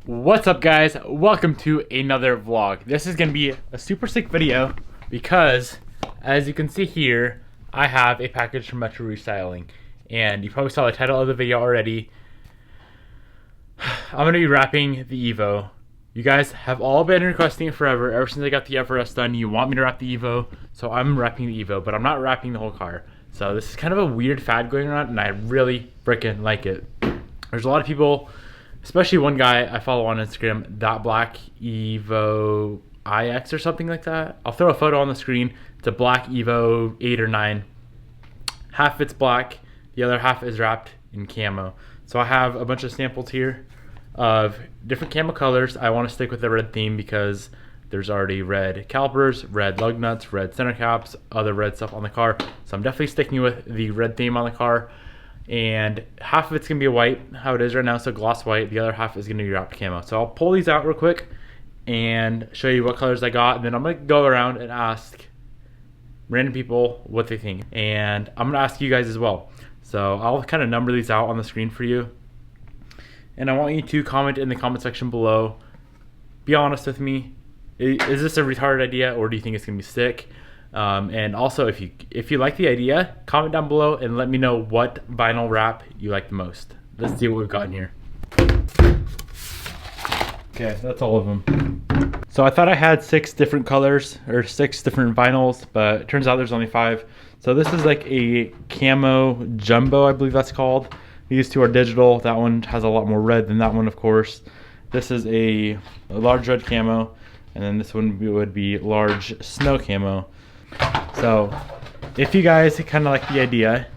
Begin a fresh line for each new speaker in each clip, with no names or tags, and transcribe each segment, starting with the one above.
What's up, guys? Welcome to another vlog. This is gonna be a super sick video because, as you can see here, I have a package from Metro Restyling, and you probably saw the title of the video already. I'm gonna be wrapping the Evo. You guys have all been requesting it forever. Ever since I got the FRS done, you want me to wrap the Evo, so I'm wrapping the Evo, but I'm not wrapping the whole car. So this is kind of a weird fad going around, and I really freaking like it. There's a lot of people, especially one guy I follow on Instagram, that black Evo IX or something like that. I'll throw a photo on the screen. It's a black Evo 8 or 9. Half of it's black, the other half is wrapped in camo. So I have a bunch of samples here of different camo colors. I want to stick with the red theme because there's already red calipers, red lug nuts, red center caps, other red stuff on the car. So I'm definitely sticking with the red theme on the car. And half of it's gonna be white, how it is right now, so gloss white. The other half is gonna be wrapped camo. So I'll pull these out real quick and show you what colors I got, and then I'm gonna go around and ask random people what they think, and I'm gonna ask you guys as well. So I'll kind of number these out on the screen for you, and I want you to comment in the comment section below. Be honest with me. Is this a retarded idea, or do you think it's gonna be sick? And also, if you like the idea, comment down below and let me know what vinyl wrap you like the most. Let's see what we've got in here. Okay, that's all of them. So I thought I had 6 different colors or 6 different vinyls, but it turns out there's only 5. So this is like a camo jumbo, I believe that's called. These 2 are digital. That one has a lot more red than that one, of course. This is a large red camo, and then this one would be large snow camo. So if you guys kind of like the idea,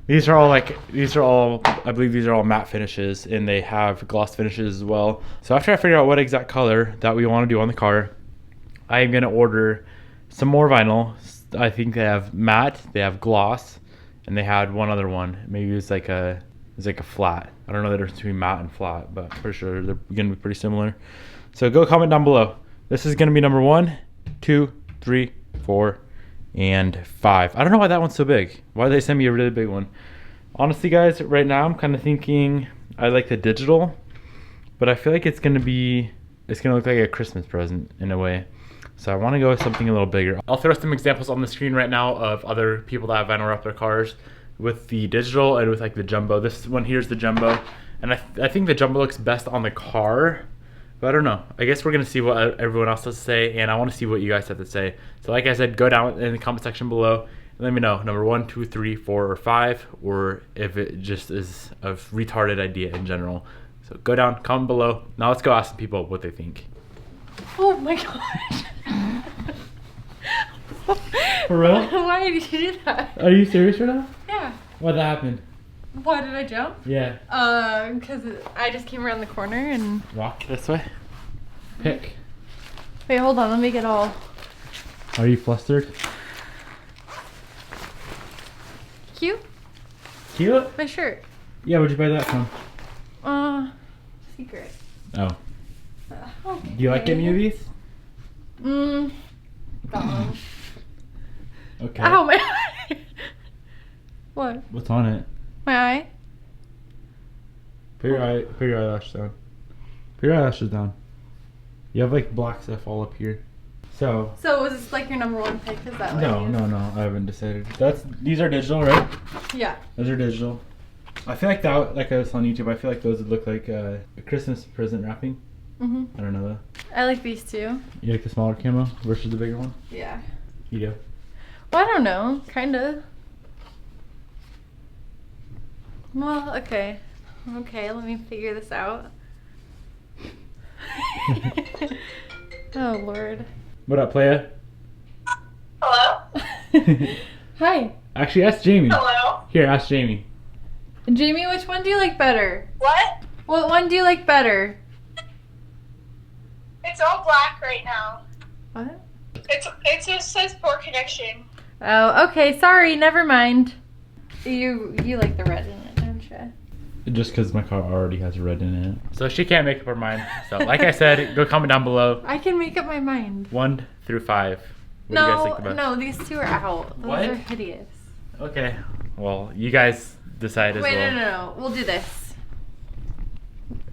these are all I believe these are all matte finishes, and they have gloss finishes as well. So after I figure out what exact color that we want to do on the car, I am going to order some more vinyl. I think they have matte, they have gloss, and they had one other one. Maybe it's like a flat. I don't know the difference between matte and flat, but I'm pretty sure they're going to be pretty similar. So go comment down below. This is going to be number 1, 2, 3, 4, and 5. I don't know why that one's so big. Why did they send me a really big one? Honestly, guys, right now I'm kind of thinking I like the digital, but I feel like it's gonna look like a Christmas present in a way. So I want to go with something a little bigger. I'll throw some examples on the screen right now of other people that have vinyl wrapped their cars with the digital and with like the jumbo. This one here's the jumbo, and I think the jumbo looks best on the car. But I don't know. I guess we're going to see what everyone else has to say, and I want to see what you guys have to say. So like I said, go down in the comment section below and let me know number 1, 2, 3, 4, or 5, or if it just is a retarded idea in general. So go down, comment below. Now let's go ask some people what they think.
Oh my gosh.
For real?
Why did you do that?
Are you serious right now?
Yeah.
What happened?
Why did I jump?
Yeah.
Because I just came around the corner and...
Walk this way. Pick.
Wait, hold on. Let me get all...
Are you flustered?
Cute?
Cute?
My shirt.
Yeah, where'd you buy that from?
Secret.
Oh.
Okay.
Do you like any of these?
That one.
Okay.
Ow, my eye. What?
What's on it?
My eye?
Put your eyelash down. Put your eyelashes down. You have like black stuff all up here. So
was this like your number 1 pick? Is that like
no, I haven't decided. These are digital, right?
Yeah.
Those are digital. I feel like that, like I was on YouTube, I feel like those would look like a Christmas present wrapping.
Mhm.
I don't know though.
I like these too.
You like the smaller camo versus the bigger one?
Yeah.
You do?
Well, I don't know. Kinda. Well, okay. Okay, let me figure this out. Oh, Lord.
What up, playa?
Hello?
Hi.
Actually, ask Jamie.
Hello?
Here, ask Jamie.
Jamie, which one do you like better?
What?
What one do you like better?
It's all black right now.
What?
It just says poor connection.
Oh, okay. Sorry. Never mind. You like the red in it, don't you?
Just because my car already has red in it. So she can't make up her mind. So like I said, go comment down below.
I can make up my mind. 1
through 5. What do you guys think the best?
No, these 2 are out. Those
What?
are hideous.
Okay. Well, you guys decide as
Wait,
well.
no. We'll do this.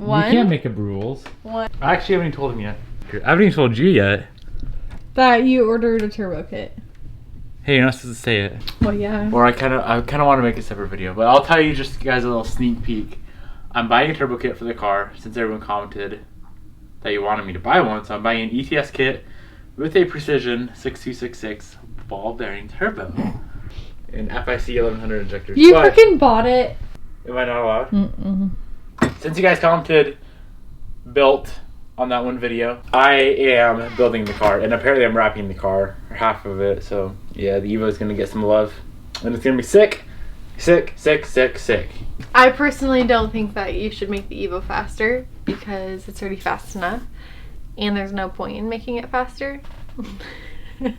One.
You can't make up rules.
One.
I actually haven't even told him yet. I haven't even told you yet.
That you ordered a turbo kit.
Hey, you're not supposed to say it.
Well, yeah.
Or I kind of want to make a separate video, but I'll tell you just guys a little sneak peek. I'm buying a turbo kit for the car since everyone commented that you wanted me to buy one. So I'm buying an ETS kit with a Precision 6266 ball bearing turbo and FIC 1100 injectors.
You freaking bought it.
Am I not allowed?
Mm-mm.
Since you guys commented built on that one video, I am building the car, and apparently I'm wrapping the car, or half of it. So yeah, the Evo is gonna get some love, and it's gonna be sick.
I personally don't think that you should make the Evo faster because it's already fast enough, and there's no point in making it faster. But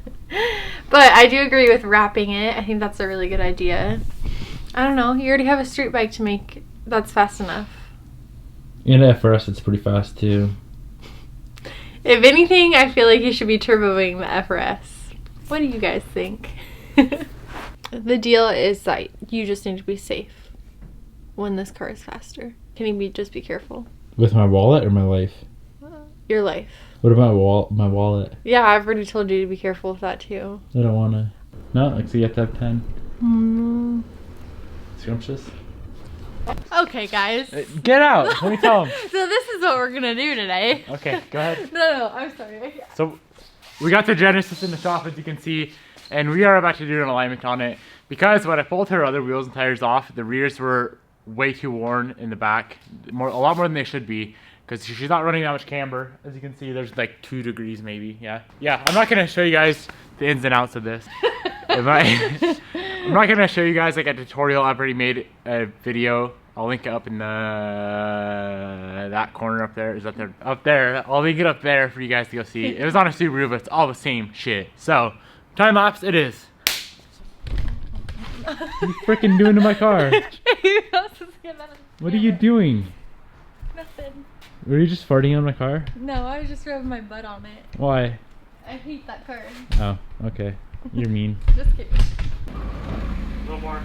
I do agree with wrapping it. I think that's a really good idea. I don't know, you already have a street bike to make that's fast enough.
And FRS, it's pretty fast too.
If anything, I feel like you should be turboing the FRS. What do you guys think? The deal is that you just need to be safe when this car is faster. Can you just be careful?
With my wallet or my life?
Your life.
What about my wallet?
Yeah, I've already told you to be careful with that too.
I don't wanna. No, like so you have to have 10. Scrumptious.
Okay, guys.
Get out! Let me tell him.
So this is what we're gonna do today.
Okay, go ahead.
No, I'm sorry.
So we got the Genesis in the shop, as you can see, and we are about to do an alignment on it because when I pulled her other wheels and tires off, the rears were way too worn in the back, a lot more than they should be, because she's not running that much camber. As you can see, there's like 2 degrees maybe. Yeah, I'm not gonna show you guys the ins and outs of this. I'm not gonna show you guys like a tutorial. I've already made a video. I'll link it up in that corner up there. Is that there? Up there. I'll link it up there for you guys to go see. It was on a Subaru, but it's all the same shit. So, time lapse it is. What are you freaking doing to my car? What are you doing?
Nothing.
Were you just farting on my car?
No, I was just rubbing my butt on it.
Why?
I hate that car.
Oh, okay. You're mean.
Just kidding.
A little more.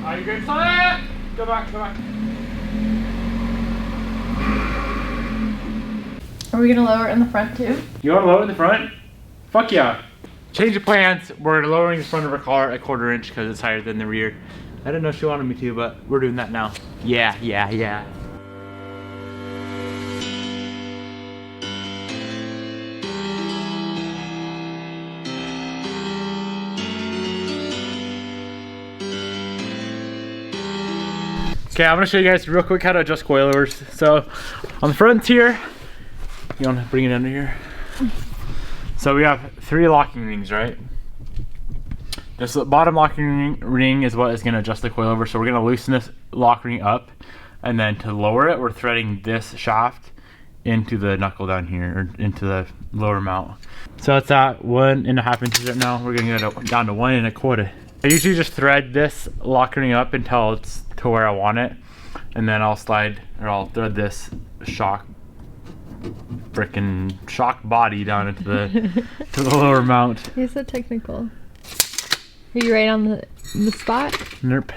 Are you good, son? Go back.
Are we gonna lower it in the front too?
You want to lower in the front? Fuck yeah. Change of plans. We're lowering the front of our car a 1/4 inch because it's higher than the rear. I didn't know she wanted me to, but we're doing that now. Yeah. Okay, I'm gonna show you guys real quick how to adjust coilovers. So, on the front here, you wanna bring it under here? So we have 3 locking rings, right? This bottom locking ring is what is gonna adjust the coilover. So we're gonna loosen this lock ring up, and then to lower it, we're threading this shaft into the knuckle down here, or into the lower mount. So it's at 1.5 inches right now. We're gonna get it down to 1 1/4. I usually just thread this lock ring up until it's to where I want it, and then I'll thread this shock body down into the to the lower mount.
You're so technical. Are you right on the spot?
Nope.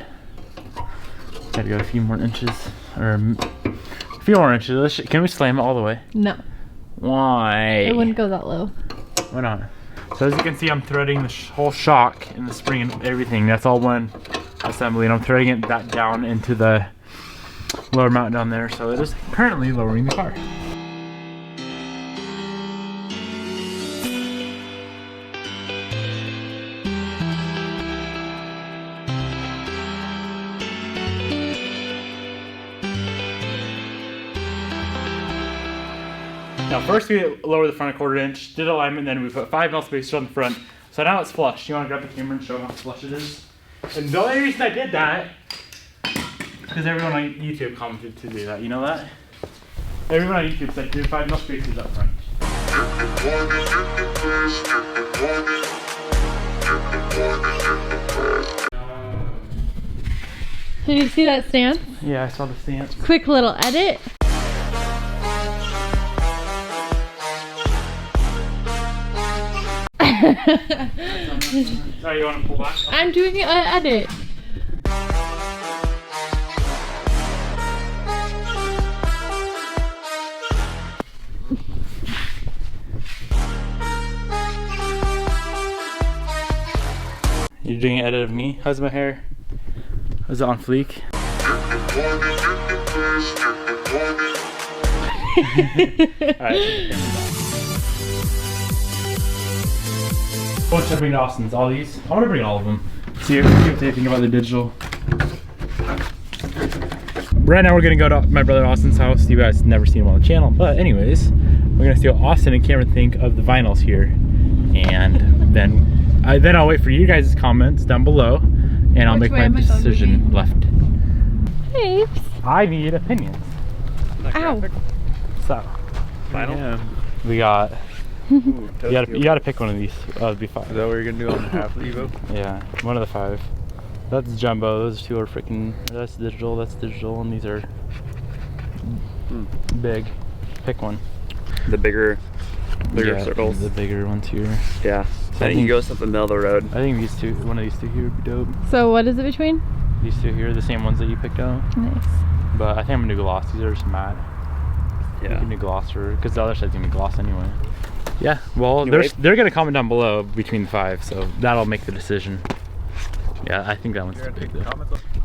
Gotta go a few more inches, or a few more inches. Can we slam it all the way?
No.
Why?
It wouldn't go that low.
Why not? So as you can see, I'm threading the whole shock and the spring and everything. That's all one assembly, and I'm threading that down into the lower mount down there. So it is currently lowering the car. Now first we lower the front a 1/4 inch, did alignment, then we put 5 mil spacers on the front. So now it's flush. You want to grab the camera and show how flush it is? And the only reason I did that, because everyone on YouTube commented to do that. You know that? Everyone on YouTube said do 5 mil spacers up front.
Did you see that stance?
Yeah, I saw the stance.
Quick little edit.
Sorry, you want to pull back?
I'm doing an edit.
you're doing an edit of me. How's my hair? Is it on fleek? Alright. What should I bring to Austin's? All these? I want to bring all of them. See what they think about the digital. Right now we're gonna go to my brother Austin's house. You guys never seen him on the channel, but anyways, we're gonna see what Austin and Cameron think of the vinyls here, and then I'll wait for you guys' comments down below, and I'll make my decision left.
Hey.
I need opinions.
Ow.
So,
Vinyl?
we got.
Ooh,
You gotta pick one of these. That'd be 5.
Is that what you're gonna do on half the Evo?
Yeah, one of the 5. That's jumbo. Those 2 are freaking. That's digital, and these are big. Pick one.
The bigger
Yeah,
circles.
The bigger ones here.
Yeah.
So
I think he goes up the middle of the road.
I think these 2, one of these 2 here would be dope.
So what is it between?
These 2 here are the same ones that you picked out.
Nice.
But I think I'm gonna do gloss. These are just matte.
Yeah.
You can do gloss, because the other side's gonna be gloss anyway. Yeah, well,
Anyway.
they're gonna comment down below between the 5, so that'll make the decision. Yeah, I think that one's too big though.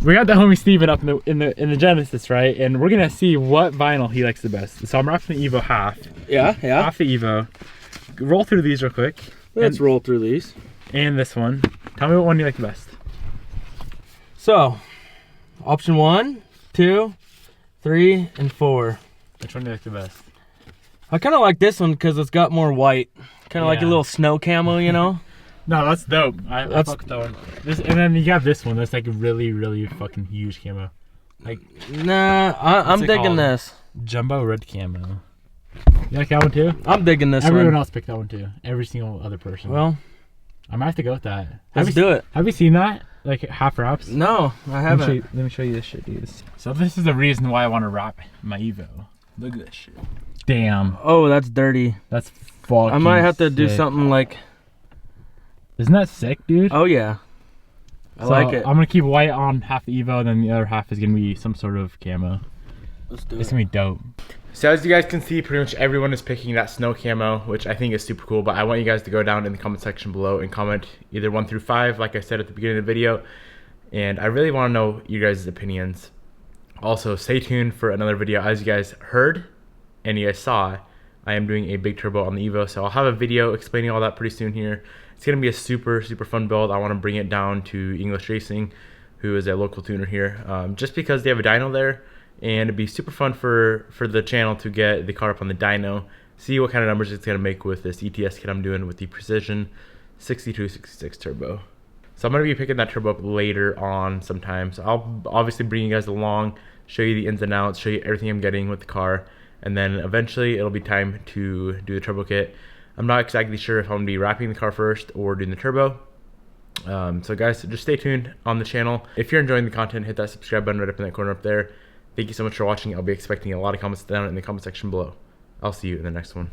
We got the homie Steven up in the Genesis, right? And we're gonna see what vinyl he likes the best. So I'm wrapping the Evo half.
Yeah.
Half the Evo. Roll through these real quick.
Let's roll through these.
And this one. Tell me what one you like the best.
So, option 1, 2, 3, and 4.
Which one do you like the best?
I kind of like this one because it's got more white. Kind of like a
Yeah.
little snow camo, you know?
No, that's dope. I
That's-
fuck with that one. And then you got this one that's like really, really fucking huge camo. Like
Nah, I'm
What's it
digging
called?
this.
jumbo red camo. You like that one too?
I'm digging this
Everyone
one.
else picked that one too. Every single other person.
Well,
I might have to go with that.
let's do it.
Have you seen that? Like half wraps?
No, I haven't.
Let me show you this shit, dude. So this is the reason why I want to wrap my Evo. Look at this shit. Damn,
Oh, that's dirty.
that's fucking
I might have to do
sick.
something like,
Isn't that sick, dude?
oh yeah. I
So
like it.
I'm gonna keep white on half the Evo, and then the other half is gonna be some sort of camo.
Let's do
It's gonna be dope. So as you guys can see, pretty much everyone is picking that snow camo, which I think is super cool, but I want you guys to go down in the comment section below and comment either 1 through 5, like I said at the beginning of the video, and I really want to know you guys' opinions. Also, stay tuned for another video. As you guys heard and you guys saw, I am doing a big turbo on the Evo, so I'll have a video explaining all that pretty soon here. It's gonna be a super fun build. I want to bring it down to English Racing, who is a local tuner here, just because they have a dyno there, and it'd be super fun for the channel to get the car up on the dyno, see what kind of numbers it's gonna make with this ETS kit I'm doing with the Precision 6266 turbo. So I'm gonna be picking that turbo up later on sometime. So I'll obviously bring you guys along, show you the ins and outs, show you everything I'm getting with the car, and then eventually it'll be time to do the turbo kit. I'm not exactly sure if I'm gonna be wrapping the car first or doing the turbo. So guys, just stay tuned on the channel. If you're enjoying the content, hit that subscribe button right up in that corner up there. Thank you so much for watching. I'll be expecting a lot of comments down in the comment section below. I'll see you in the next one.